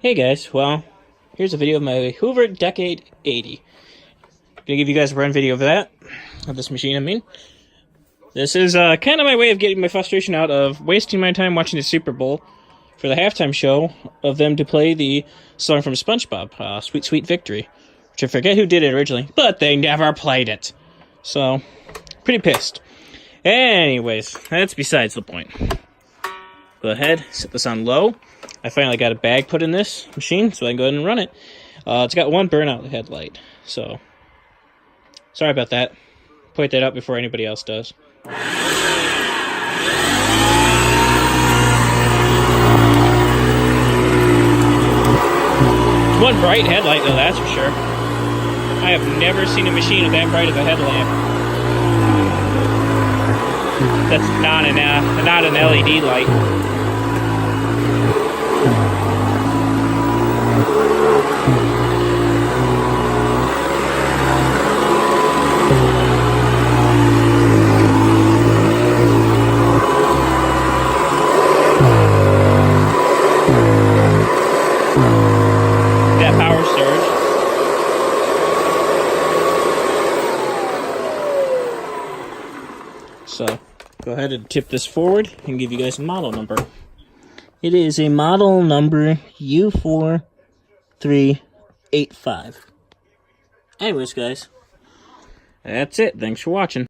Hey guys, well, here's a video of my Hoover Decade 80. Gonna give you guys a run video of that, of this machine, I mean. This is kind of my way of getting my frustration out of wasting my time watching the Super Bowl for the halftime show of them to play the song from SpongeBob, Sweet Sweet Victory, which I forget who did it originally, but they never played it. So, pretty pissed. Anyways, that's besides the point. Go ahead, set this on low. I finally got a bag put in this machine, so I can go ahead and run it. It's got one burnout headlight, so sorry about that. Point that out before anybody else does. One bright headlight, though, that's for sure. I have never seen a machine with that bright of a headlamp. That's not an LED light. That power surge. So, go ahead and tip this forward and give you guys a model number. It is a model number U4385. Anyways, guys, that's it. Thanks for watching.